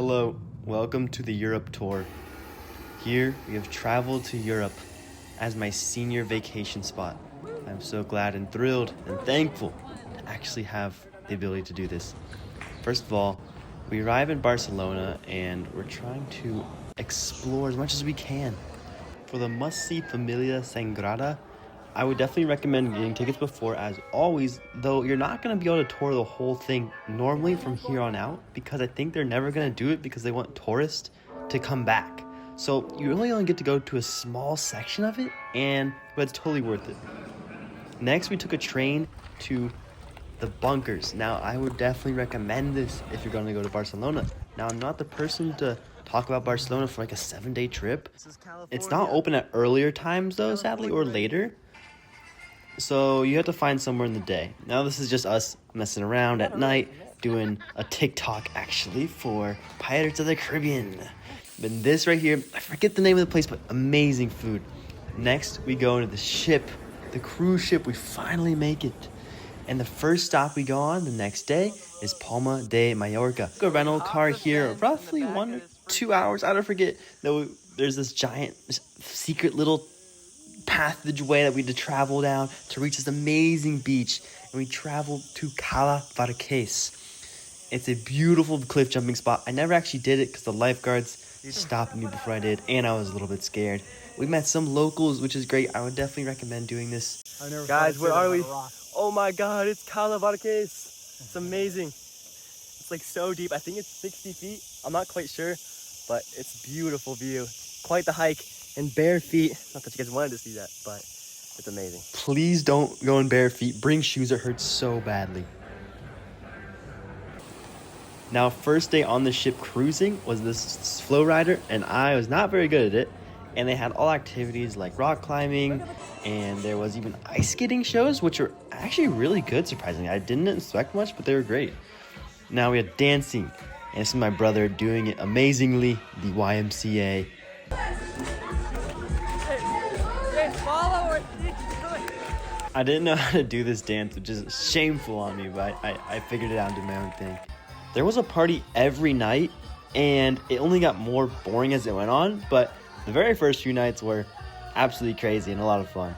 Hello, welcome to the Europe tour. Here we have traveled to Europe as my senior vacation spot. I'm so glad and thrilled and thankful to actually have the ability to do this. First of all, we arrive in Barcelona and we're trying to explore as much as we can. For the must-see Familia Sagrada, I would definitely recommend getting tickets before, as always, though you're not going to be able to tour the whole thing normally from here on out, because I think they're never going to do it because they want tourists to come back. So you really only get to go to a small section of it, but it's totally worth it. Next, we took a train to the bunkers. Now, I would definitely recommend this if you're going to go to Barcelona. Now, I'm not the person to talk about Barcelona for like a 7-day trip. It's not open at earlier times though, sadly, or later. So you have to find somewhere in the day. Now this is just us messing around at night, doing a TikTok actually for Pirates of the Caribbean. But this right here, I forget the name of the place, but amazing food. Next, we go into the ship, the cruise ship. We finally make it. And the first stop we go on the next day is Palma de Mallorca. A rental car here, roughly 1 or 2 hours, I don't forget. There's this giant secret little passageway that we had to travel down to reach this amazing beach, and we traveled to Cala Varques. It's a beautiful cliff jumping spot. I never actually did it because the lifeguards stopped me before I did, and I was a little bit scared. We met some locals, which is great. I would definitely recommend doing this. Guys, where are we? Oh my god, it's Cala Varques. It's amazing. It's like so deep. I think it's 60 feet. I'm not quite sure, but it's a beautiful view. Quite the hike. And bare feet. Not that you guys wanted to see that, but it's amazing. Please don't go in bare feet. Bring shoes, it hurts so badly. Now, first day on the ship cruising was this flow rider, and I was not very good at it. And they had all activities like rock climbing, and there was even ice skating shows, which are actually really good, surprisingly. I didn't expect much, but they were great. Now we had dancing, and this is my brother doing it amazingly, the YMCA. I didn't know how to do this dance, which is shameful on me, but I figured it out and did my own thing. There was a party every night, and it only got more boring as it went on, but the very first few nights were absolutely crazy and a lot of fun.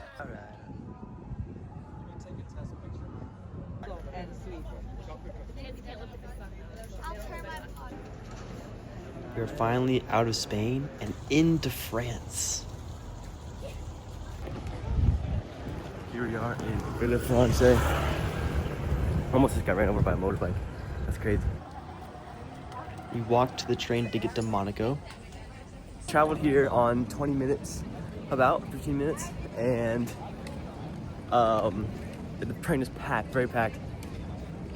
We're finally out of Spain and into France. Here we are in Villefranche. Almost just got ran over by a motorbike. That's crazy. We walked to the train to get to Monaco. Traveled here on 20 minutes, about 15 minutes, and the train is packed, very packed.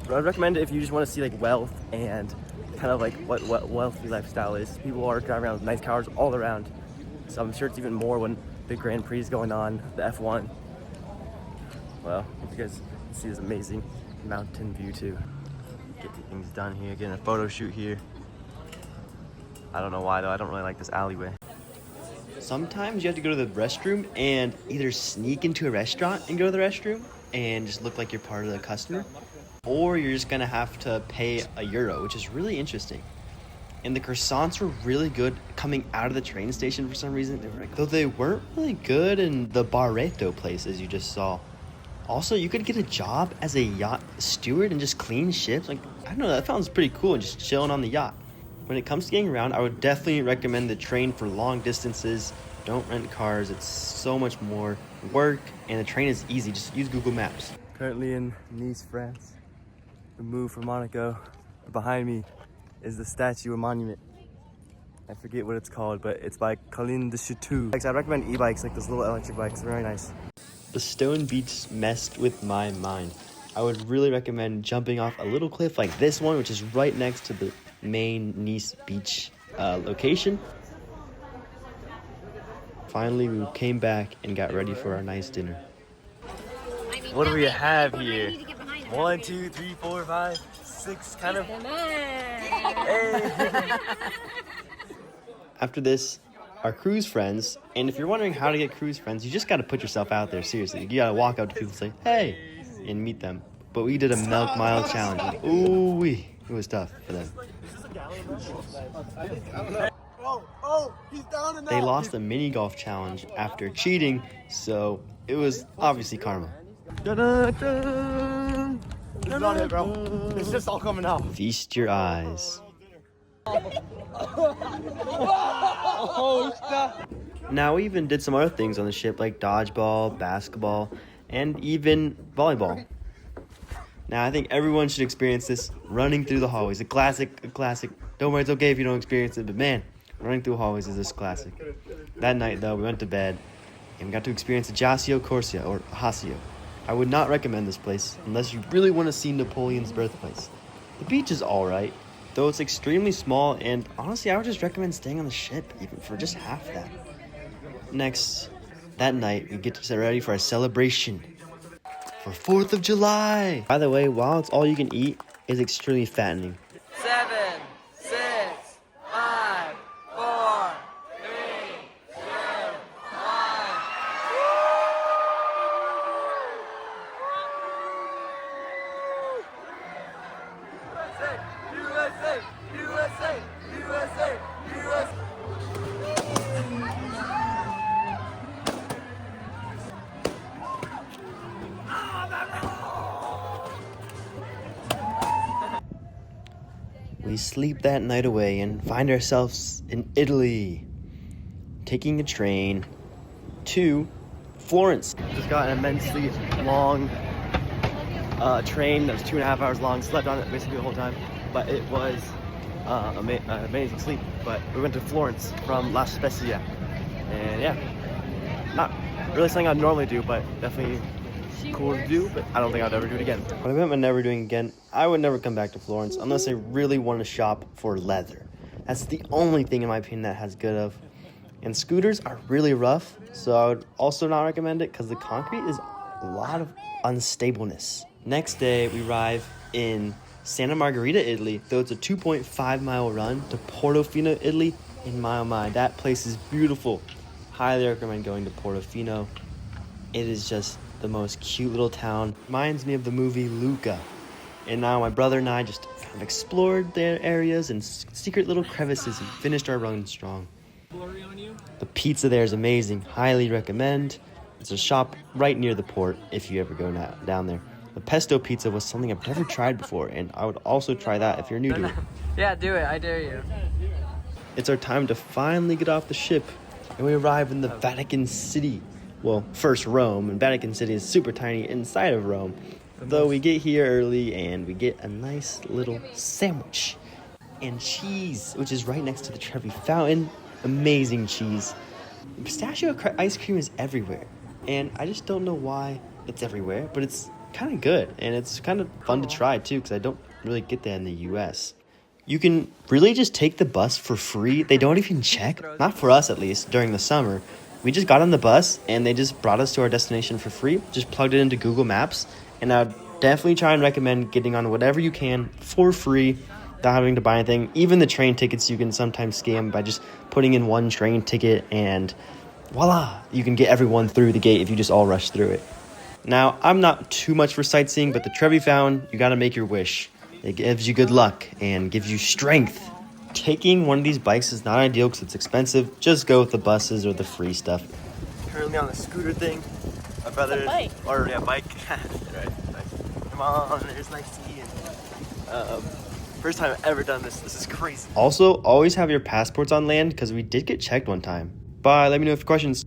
But I'd recommend it if you just want to see like wealth and kind of like what wealthy lifestyle is. People are driving around with nice cars all around. So I'm sure it's even more when the Grand Prix is going on, the F1. Well, you guys see this amazing mountain view too. Get things done here, getting a photo shoot here. I don't know why though, I don't really like this alleyway. Sometimes you have to go to the restroom and either sneak into a restaurant and go to the restroom and just look like you're part of the customer, or you're just gonna have to pay €1, which is really interesting. And the croissants were really good coming out of the train station for some reason. Though they weren't really good in the Barreto place, as you just saw. Also, you could get a job as a yacht steward and just clean ships. Like, I don't know, that sounds pretty cool, and just chilling on the yacht. When it comes to getting around, I would definitely recommend the train for long distances. Don't rent cars, it's so much more work, and the train is easy, just use Google Maps. Currently in Nice, France. We moved from Monaco. Behind me is the statue or monument. I forget what it's called, but it's by Colin de Chateau. I recommend e-bikes, like those little electric bikes, they're very nice. The stone beach messed with my mind. I would really recommend jumping off a little cliff like this one, which is right next to the main Nice beach location. Finally, we came back and got ready for our nice dinner. What do we have here? 1, 2, 3, 4, 5, 6, kind of. Hey. After this, our cruise friends, and if you're wondering how to get cruise friends, you just got to put yourself out there, seriously. You got to walk up to people and say, hey, and meet them. But we did a milk mile challenge. Ooh-wee. It was tough for them. They lost the mini golf challenge after cheating, so it was obviously karma. It's not it, bro. It's just all coming out. Feast your eyes. Now we even did some other things on the ship like dodgeball, basketball, and even volleyball. Now I think everyone should experience this running through the hallways. A classic. Don't worry, it's okay if you don't experience it, but man, running through hallways is this classic. That night though, we went to bed and we got to experience Ajaccio Corsia, or Ajaccio. I would not recommend this place unless you really want to see Napoleon's birthplace. The beach is alright, though it's extremely small, and honestly I would just recommend staying on the ship even for just half that. Next, that night we get to get ready for a celebration for 4th of July. By the way, while it's all you can eat, it's extremely fattening. 7, 6, 5, 4, 3, 2, 1. USA, USA, USA, USA. We sleep that night away and find ourselves in Italy, taking a train to Florence. Just got an immensely long train that was 2.5 hours long. Slept on it basically the whole time, but it was amazing sleep. But we went to Florence from La Spezia, and yeah, not really something I'd normally do, but definitely cool to do, but I don't think I'd ever do it again. What I meant by never doing it again, I would never come back to Florence unless I really want to shop for leather. That's the only thing in my opinion that has good of. And scooters are really rough, so I would also not recommend it because the concrete is a lot of unstableness. Next day, we arrive in Santa Margherita, Italy, though it's a 2.5 mile run to Portofino, Italy. And my, that place is beautiful. Highly recommend going to Portofino. It is just the most cute little town. Reminds me of the movie Luca. And now my brother and I just kind of explored their areas and secret little crevices and finished our run strong. The pizza there is amazing. Highly recommend. It's a shop right near the port if you ever go down there. The pesto pizza was something I've never tried before, and I would also try that if you're new to it. Yeah, do it. I dare you. It's our time to finally get off the ship, and we arrive in the Vatican City. Well, first Rome, and Vatican City is super tiny inside of Rome. Though we get here early and we get a nice little sandwich and cheese, which is right next to the Trevi Fountain. Amazing cheese. Pistachio ice cream is everywhere, and I just don't know why it's everywhere, but it's kind of good, and it's kind of fun to try too, because I don't really get that in the US. You can really just take the bus for free. They don't even check, not for us at least, during the summer. We just got on the bus and they just brought us to our destination for free. Just plugged it into Google Maps, and I would definitely try and recommend getting on whatever you can for free without having to buy anything. Even the train tickets you can sometimes scam by just putting in one train ticket, and voila, you can get everyone through the gate if you just all rush through it. Now, I'm not too much for sightseeing, but the Trevi Fountain, you gotta make your wish. It gives you good luck and gives you strength. Taking one of these bikes is not ideal because it's expensive. Just go with the buses or the free stuff. Currently on the scooter thing. My brother, bike. Or yeah, bike. Right. Come on, there's nice tea. First time I've ever done this. This is crazy. Also, always have your passports on land because we did get checked one time. Bye. Let me know if you have questions.